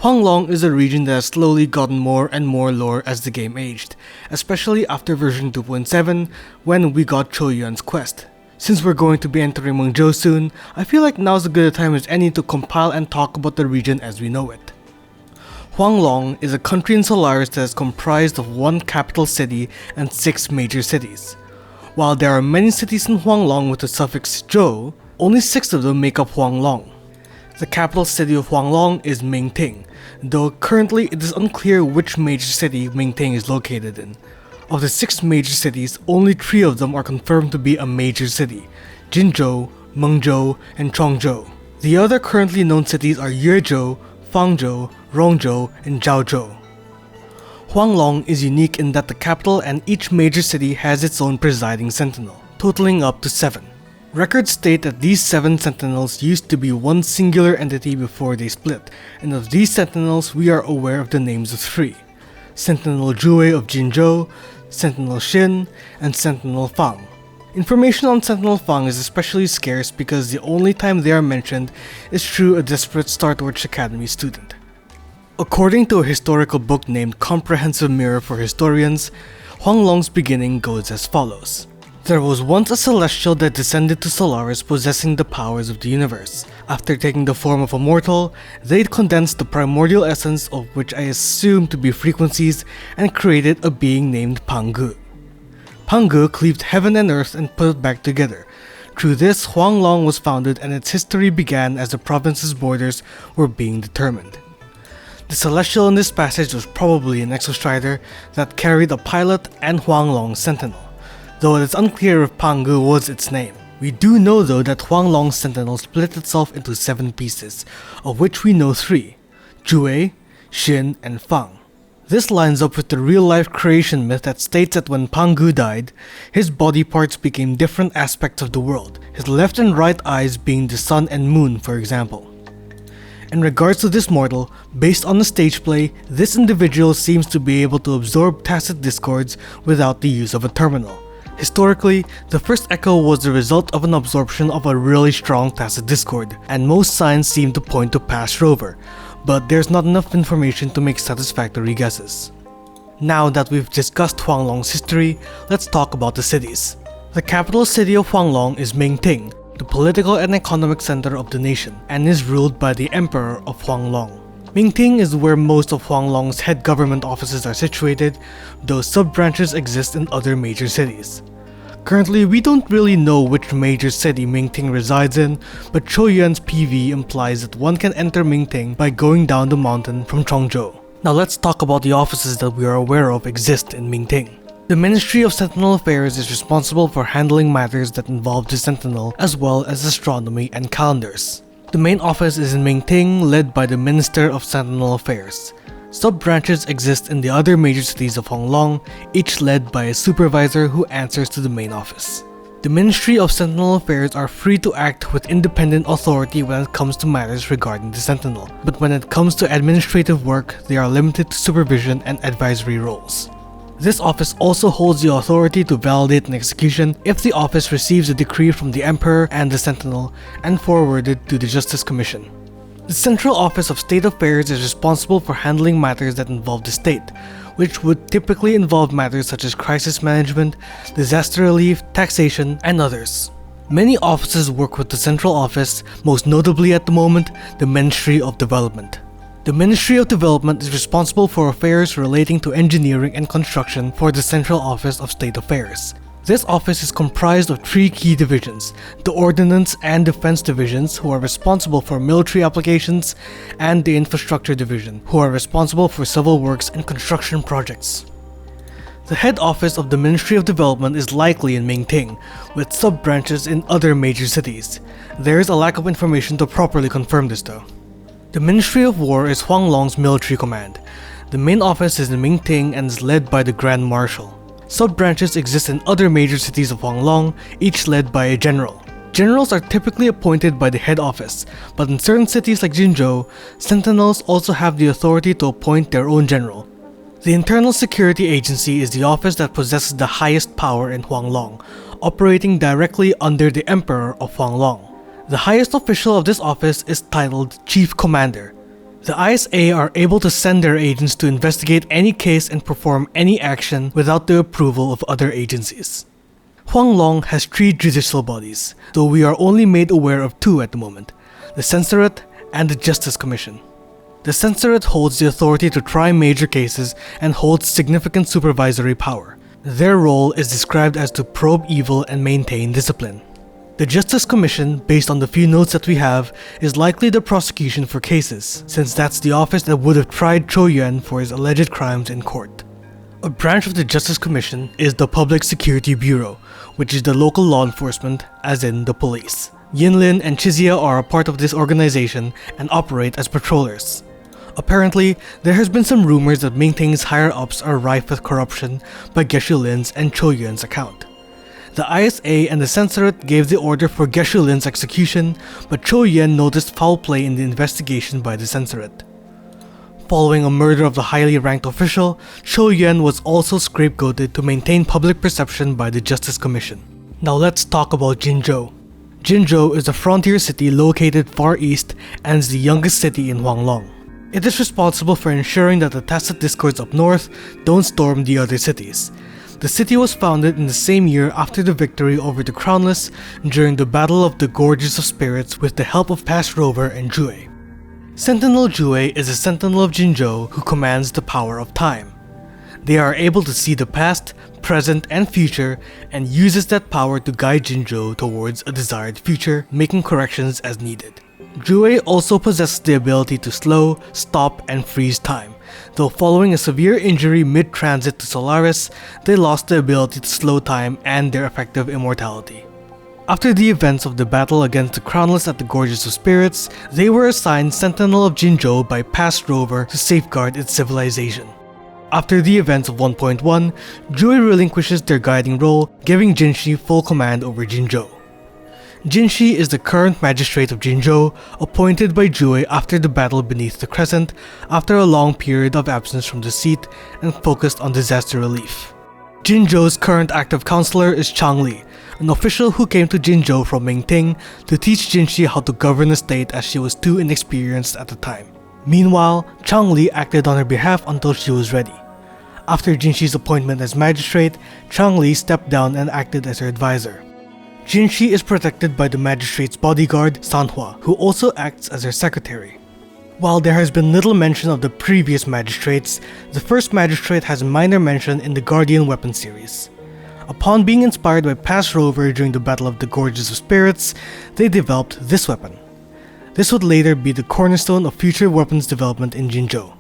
Huanglong is a region that has slowly gotten more and more lore as the game aged, especially after version 2.7 when we got Choyuan's quest. Since we're going to be entering Mingjo soon, I feel like now's as good a time as any to compile and talk about the region as we know it. Huanglong is a country in Solaris that is comprised of one capital city and 6 major cities. While there are many cities in Huanglong with the suffix "jo", only 6 of them make up Huanglong. The capital city of Huanglong is Mingting, though currently it is unclear which major city Mingting is located in. Of the 6 major cities, only 3 of them are confirmed to be a major city: Jingjo, Mengzhou, and Chongzhou. The other currently known cities are Yuezhou, Fangzhou, Rongzhou, and Zhaozhou. Huanglong is unique in that the capital and each major city has its own presiding sentinel, totaling up to 7. Records state that these 7 sentinels used to be one singular entity before they split, and of these sentinels we are aware of the names of 3: Sentinel Jue of Jingjo, Sentinel Xin, and Sentinel Fang. Information on Sentinel Fang is especially scarce because the only time they are mentioned is through a desperate Startwatch Academy student. According to a historical book named Comprehensive Mirror for Historians, Huanglong's beginning goes as follows. There was once a celestial that descended to Solaris possessing the powers of the universe. After taking the form of a mortal, they condensed the primordial essence, of which I assume to be frequencies, and created a being named Pangu. Pangu cleaved heaven and earth and put it back together. Through this, Huanglong was founded and its history began as the province's borders were being determined. The Celestial in this passage was probably an Exostrider that carried a pilot and Huanglong's sentinel, though it is unclear if Pangu was its name. We do know though that Huanglong's sentinel split itself into 7 pieces, of which we know 3: Jue, Xin, and Fang. This lines up with the real-life creation myth that states that when Pangu died, his body parts became different aspects of the world, his left and right eyes being the sun and moon, for example. In regards to this mortal, based on the stage play, this individual seems to be able to absorb tacit discords without the use of a terminal. Historically, the first echo was the result of an absorption of a really strong tacit discord, and most signs seem to point to past rover, but there's not enough information to make satisfactory guesses. Now that we've discussed Huanglong's history, let's talk about the cities. The capital city of Huanglong is Mingting, the political and economic center of the nation, and is ruled by the Emperor of Huanglong. Mingting is where most of Huanglong's head government offices are situated, though sub-branches exist in other major cities. Currently, we don't really know which major city Mingting resides in, but Choyuan's PV implies that one can enter Mingting by going down the mountain from Chongzhou. Now let's talk about the offices that we are aware of exist in Mingting. The Ministry of Sentinel Affairs is responsible for handling matters that involve the Sentinel, as well as astronomy and calendars. The main office is in Mingting, led by the Minister of Sentinel Affairs. Sub-branches exist in the other major cities of Huanglong, each led by a supervisor who answers to the main office. The Ministry of Sentinel Affairs are free to act with independent authority when it comes to matters regarding the Sentinel, but when it comes to administrative work, they are limited to supervision and advisory roles. This office also holds the authority to validate an execution if the office receives a decree from the Emperor and the Sentinel and forwarded to the Justice Commission. The Central Office of State Affairs is responsible for handling matters that involve the state, which would typically involve matters such as crisis management, disaster relief, taxation, and others. Many offices work with the Central Office, most notably at the moment, the Ministry of Development. The Ministry of Development is responsible for affairs relating to engineering and construction for the Central Office of State Affairs. This office is comprised of 3 key divisions: the Ordnance and Defense Divisions, who are responsible for military applications, and the Infrastructure Division, who are responsible for civil works and construction projects. The head office of the Ministry of Development is likely in Mingting, with sub-branches in other major cities. There is a lack of information to properly confirm this though. The Ministry of War is Huanglong's military command. The main office is in Mingting and is led by the Grand Marshal. Sub-branches exist in other major cities of Huanglong, each led by a general. Generals are typically appointed by the head office, but in certain cities like Jingjo, sentinels also have the authority to appoint their own general. The Internal Security Agency is the office that possesses the highest power in Huanglong, operating directly under the Emperor of Huanglong. The highest official of this office is titled Chief Commander. The ISA are able to send their agents to investigate any case and perform any action without the approval of other agencies. Huanglong has 3 judicial bodies, though we are only made aware of 2 at the moment, the Censorate and the Justice Commission. The Censorate holds the authority to try major cases and holds significant supervisory power. Their role is described as to probe evil and maintain discipline. The Justice Commission, based on the few notes that we have, is likely the prosecution for cases, since that's the office that would have tried Cho Yuan for his alleged crimes in court. A branch of the Justice Commission is the Public Security Bureau, which is the local law enforcement, as in the police. Yinlin and Chizia are a part of this organization and operate as patrollers. Apparently, there has been some rumors that Mingting's higher-ups are rife with corruption by Geshu Lin's and Cho Yuan's account. The ISA and the Censorate gave the order for Geshu Lin's execution, but Cho Yuan noticed foul play in the investigation by the Censorate. Following a murder of the highly ranked official, Cho Yuan was also scapegoated to maintain public perception by the Justice Commission. Now let's talk about Jingjo. Jingjo is a frontier city located far east and is the youngest city in Huanglong. It is responsible for ensuring that the tacit discords up north don't storm the other cities. The city was founded in the same year after the victory over the Crownless during the Battle of the Gorges of Spirits with the help of Past Rover and Jue. Sentinel Jue is a sentinel of Jingjo who commands the power of time. They are able to see the past, present, and future and uses that power to guide Jingjo towards a desired future, making corrections as needed. Jue also possesses the ability to slow, stop, and freeze time. Though following a severe injury mid-transit to Solaris, they lost the ability to slow time and their effective immortality. After the events of the battle against the Crownless at the Gorges of Spirits, they were assigned Sentinel of Jingjo by Past Rover to safeguard its civilization. After the events of 1.1, Jue relinquishes their guiding role, giving Jinshi full command over Jingjo. Jinshi is the current magistrate of Jingjo, appointed by Jue after the battle beneath the Crescent, after a long period of absence from the seat and focused on disaster relief. Jingjo's current active counselor is Changli, an official who came to Jingjo from Mingting to teach Jinshi how to govern the state as she was too inexperienced at the time. Meanwhile, Changli acted on her behalf until she was ready. After Jinshi's appointment as magistrate, Changli stepped down and acted as her advisor. Jinshi is protected by the magistrate's bodyguard, Sanhua, who also acts as her secretary. While there has been little mention of the previous magistrates, the first magistrate has minor mention in the Guardian Weapon series. Upon being inspired by Past Rover during the Battle of the Gorges of Spirits, they developed this weapon. This would later be the cornerstone of future weapons development in Jingjo.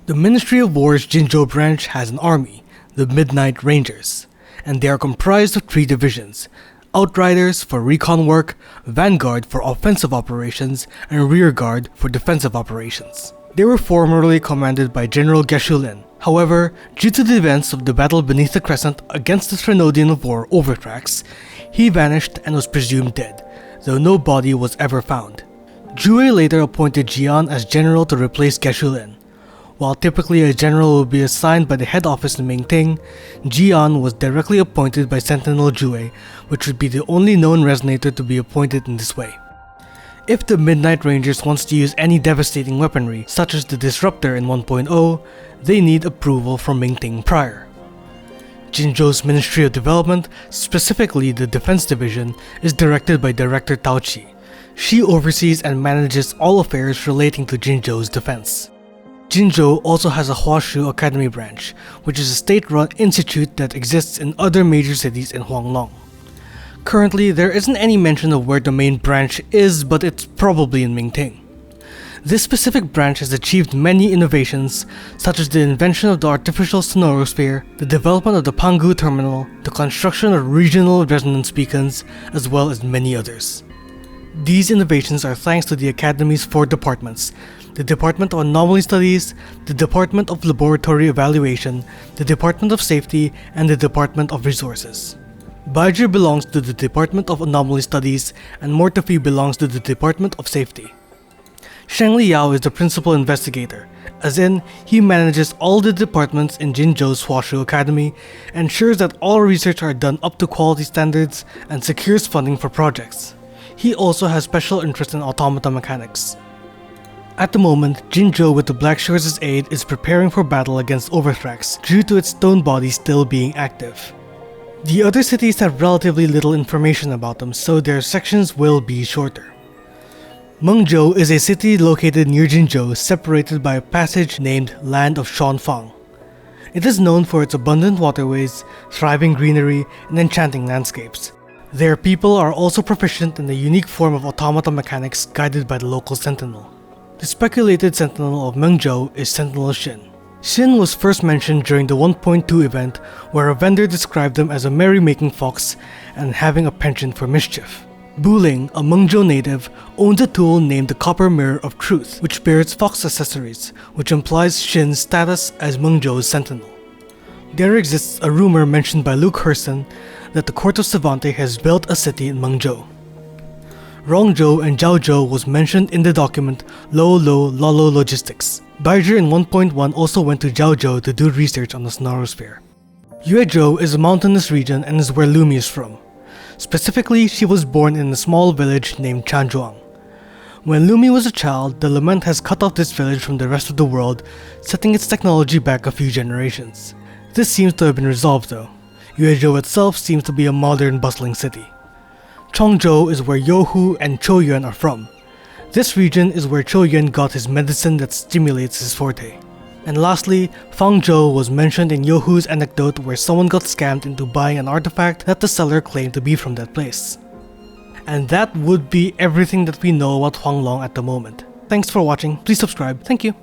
The Ministry of War's Jingjo branch has an army, the Midnight Rangers, and they are comprised of 3 divisions: Outriders for recon work, Vanguard for offensive operations, and Rearguard for defensive operations. They were formerly commanded by General Geshu Lin. However, due to the events of the battle beneath the Crescent against the Trinodian of War Overtrax, he vanished and was presumed dead, though no body was ever found. Jue later appointed Jian as general to replace Geshu Lin. While typically a general would be assigned by the head office in Mingting, Jian was directly appointed by Sentinel Jue, which would be the only known resonator to be appointed in this way. If the Midnight Rangers wants to use any devastating weaponry, such as the Disruptor in 1.0, they need approval from Mingting prior. Jingjo's Ministry of Development, specifically the Defense Division, is directed by Director Taochi. She oversees and manages all affairs relating to Jingjo's defense. Jingjo also has a Huashu Academy branch, which is a state-run institute that exists in other major cities in Huanglong. Currently, there isn't any mention of where the main branch is, but it's probably in Mingting. This specific branch has achieved many innovations, such as the invention of the artificial sonorosphere, the development of the Pangu terminal, the construction of regional resonance beacons, as well as many others. These innovations are thanks to the Academy's 4 departments: the Department of Anomaly Studies, the Department of Laboratory Evaluation, the Department of Safety, and the Department of Resources. Bajir belongs to the Department of Anomaly Studies, and Mortefi belongs to the Department of Safety. Sheng Liao is the principal investigator, as in, he manages all the departments in Jingjo's Huashu Academy, ensures that all research are done up to quality standards, and secures funding for projects. He also has special interest in automata mechanics. At the moment, Jingjo with the Black Shores' aid is preparing for battle against Overthrax due to its stone body still being active. The other cities have relatively little information about them, so their sections will be shorter. Mengzhou is a city located near Jingjo, separated by a passage named Land of Shanfang. It is known for its abundant waterways, thriving greenery, and enchanting landscapes. Their people are also proficient in a unique form of automata mechanics guided by the local sentinel. The speculated sentinel of Mengzhou is Sentinel Xin. Xin was first mentioned during the 1.2 event, where a vendor described them as a merrymaking fox and having a penchant for mischief. Buling, a Mengzhou native, owns a tool named the Copper Mirror of Truth, which bears fox accessories, which implies Xin's status as Mengzhou's sentinel. There exists a rumor mentioned by Luke Herson that the court of Savante has built a city in Mengzhou. Rongzhou and Jiaozhou was mentioned in the document Lolo Logistics. Baijer in 1.1 also went to Jiaozhou to do research on the Sonarosphere. Yuezhou is a mountainous region and is where Lumi is from. Specifically, she was born in a small village named Chanzhuang. When Lumi was a child, the lament has cut off this village from the rest of the world, setting its technology back a few generations. This seems to have been resolved though. Yuezhou itself seems to be a modern, bustling city. Chongzhou is where Youhu and Chouyuan are from. This region is where Chouyuan got his medicine that stimulates his forte. And lastly, Fangzhou was mentioned in Youhu's anecdote where someone got scammed into buying an artifact that the seller claimed to be from that place. And that would be everything that we know about Huanglong at the moment. Thanks for watching, please subscribe, thank you.